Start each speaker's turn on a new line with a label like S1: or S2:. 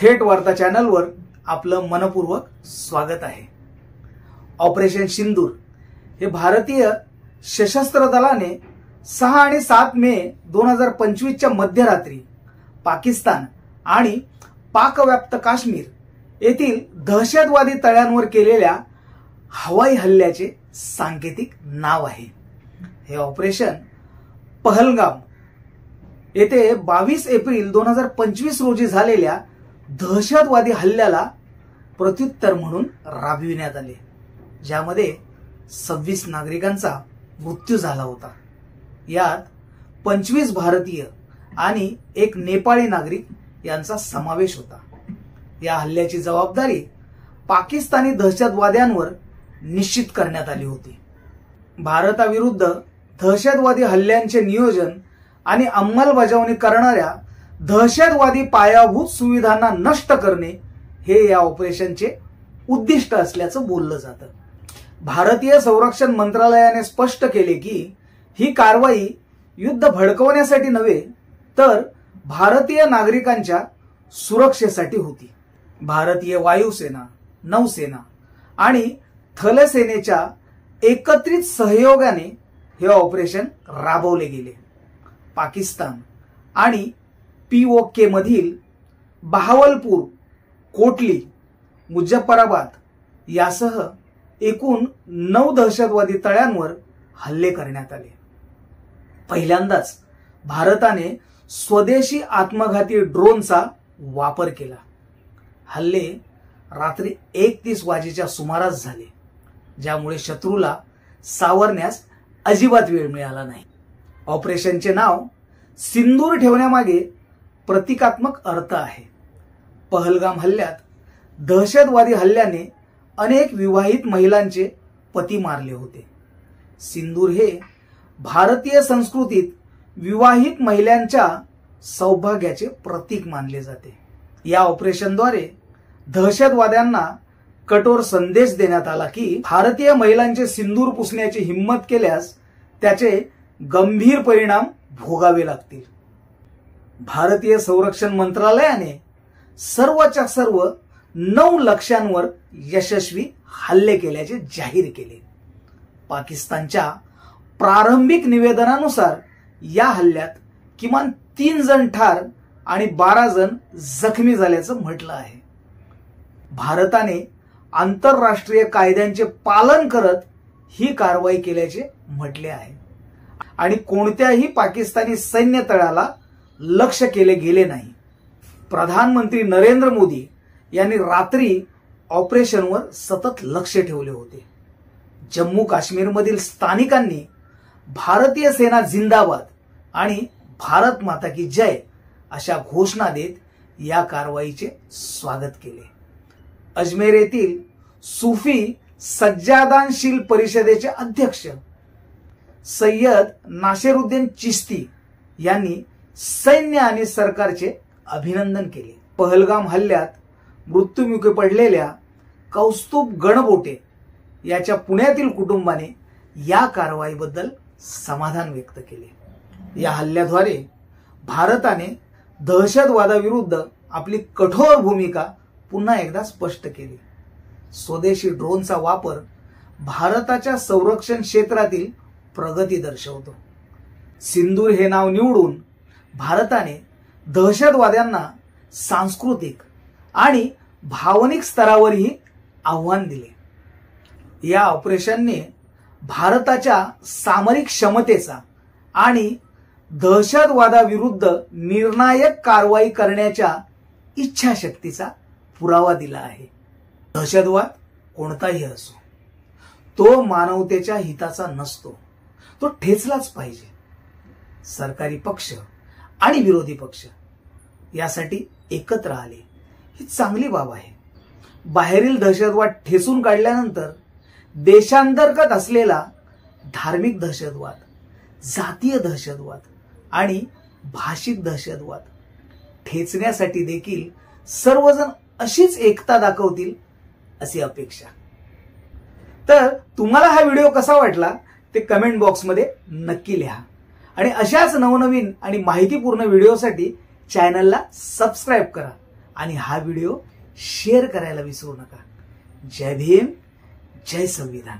S1: थेट वार्ता चॅनलवर आपलं मनपूर्वक स्वागत आहे। ऑपरेशन सिंदूर हे भारतीय सशस्त्र दलाने 6 आणि 7 मे 2025 च्या मध्यरात्री पाकिस्तान आणि पाकव्याप्त काश्मीर येथील दहशतवादी तळ्यांवर केलेल्या हवाई हल्ल्याचे सांकेतिक नाव आहे। हे ऑपरेशन पहलगाम येथे 22 एप्रिल 2025 रोजी झालेल्या दहशतवादी हल्ल्याला प्रत्युत्तर म्हणून राबविण्यात आले, ज्यामध्ये 26 नागरिकांचा मृत्यू झाला होता। यात 25 भारतीय आणि 1 नेपाळी नागरिक यांचा समावेश होता। या हल्ल्याची जबाबदारी पाकिस्तानी दहशतवाद्यांवर निश्चित करण्यात आली होती। भारताविरुद्ध दहशतवादी हल्ल्यांचे नियोजन आणि अंमलबजावणी करणाऱ्या दहशतवादी पायाभूत सुविधांना नष्ट करणे हे या ऑपरेशनचे उद्दिष्ट असल्याचं बोललं जातं। भारतीय संरक्षण मंत्रालयाने स्पष्ट केले की ही कारवाई युद्ध भडकवण्यासाठी नव्हे तर भारतीय नागरिकांच्या सुरक्षेसाठी होती। भारतीय वायुसेना, नौसेना आणि थलसेनेच्या एकत्रित सहयोगाने हे ऑपरेशन राबवले गेले। पाकिस्तान आणि POK मधील बहावलपूर, कोटली, मुझफ्फराबाद यासह एकूण 9 दहशतवादी तळ्यांवर हल्ले करण्यात आले। पहिल्यांदाच भारताने स्वदेशी आत्मघाती ड्रोनचा वापर केला। हल्ले रात्री 1:30 वाजेच्या सुमारास झाले, ज्यामुळे शत्रूला सावरण्यास अजिबात वेळ मिळाला नाही। ऑपरेशनचे नाव सिंदूर ठेवण्यामागे प्रतिकात्मक अर्थ आहे। पहलगाम हल्ल्यात दहशतवादी हल्ल्याने अनेक विवाहित महिलांचे पती मारले होते। सिंदूर हे भारतीय संस्कृतीत विवाहित महिलांच्या सौभाग्याचे प्रतीक मानले जाते। या ऑपरेशनद्वारे दहशतवाद्यांना कठोर संदेश देण्यात आला की भारतीय महिलांचे सिंदूर पुसण्याची हिम्मत केल्यास त्याचे गंभीर परिणाम भोगावे लागतील। भारतीय संरक्षण मंत्रालयाने सर्वच्या सर्व 9 लक्ष्यांवर यशस्वी हल्ले केल्याचे जाहीर केले। पाकिस्तानच्या प्रारंभिक निवेदनानुसार या हल्ल्यात किमान 3 जण ठार आणि 12 जण जखमी झाल्याचं म्हटलं आहे। भारताने आंतरराष्ट्रीय कायद्यांचे पालन करत ही कारवाई केल्याचे म्हटले आहे आणि कोणत्याही पाकिस्तानी सैन्य तळाला लक्ष्य केले गेले नाही। प्रधानमंत्री नरेंद्र मोदी यांनी रात्री ऑपरेशनवर सतत लक्ष ठेवले होते। जम्मू काश्मीरमधील स्थानिकांनी भारतीय सेना जिंदाबाद आणि भारत माता की जय अशा घोषणा देत या कारवाईचे स्वागत केले। अजमेर येथील सुफी सज्जादानशील परिषदेचे अध्यक्ष सय्यद नासिरुद्दीन चिश्ती यांनी सैन्य आणि सरकारचे अभिनंदन केले। पहलगाम हल्ल्यात मृत्युमुखी पडलेल्या कौस्तुभ गणबोटे याच्या पुण्यातील कुटुंबाने या कारवाईबद्दल समाधान व्यक्त केले। या हल्ल्याद्वारे भारताने दहशतवादाविरुद्ध आपली कठोर भूमिका पुन्हा एकदा स्पष्ट केली। स्वदेशी ड्रोनचा वापर भारताच्या संरक्षण क्षेत्रातील प्रगती दर्शवतो। सिंदूर हे नाव निवडून भारताने दहशतवाद्यांना सांस्कृतिक आणि भावनिक स्तरावरही आव्हान दिले। या ऑपरेशनने भारताच्या सामरिक क्षमतेचा आणि दहशतवादाविरुद्ध निर्णायक कारवाई करण्याच्या इच्छाशक्तीचा पुरावा दिला आहे। दहशतवाद कोणताही असो, तो मानवतेच्या हिताचा नसतो, तो ठेचलाच पाहिजे। सरकारी पक्ष आणि विरोधी पक्ष यासाठी एकत्र आले ही चांगली बाब आहे। बाहेरील दहशतवाद ठेचून काढल्यानंतर देशांतर्गत असलेला धार्मिक दहशतवाद, जातीय दहशतवाद आणि भाषिक दहशतवाद ठेचण्यासाठी देखील सर्वजण अशीच एकता दाखवतील अशी अपेक्षा। तर तुम्हाला हा व्हिडिओ कसा वाटला ते कमेंट बॉक्समध्ये नक्की लिहा आणि अशाच नवनवीन आणि माहितीपूर्ण व्हिडिओसाठी चॅनलला सबस्क्राइब करा आणि हा व्हिडिओ शेअर करायला विसरू नका. जय भीम, जय संविधान.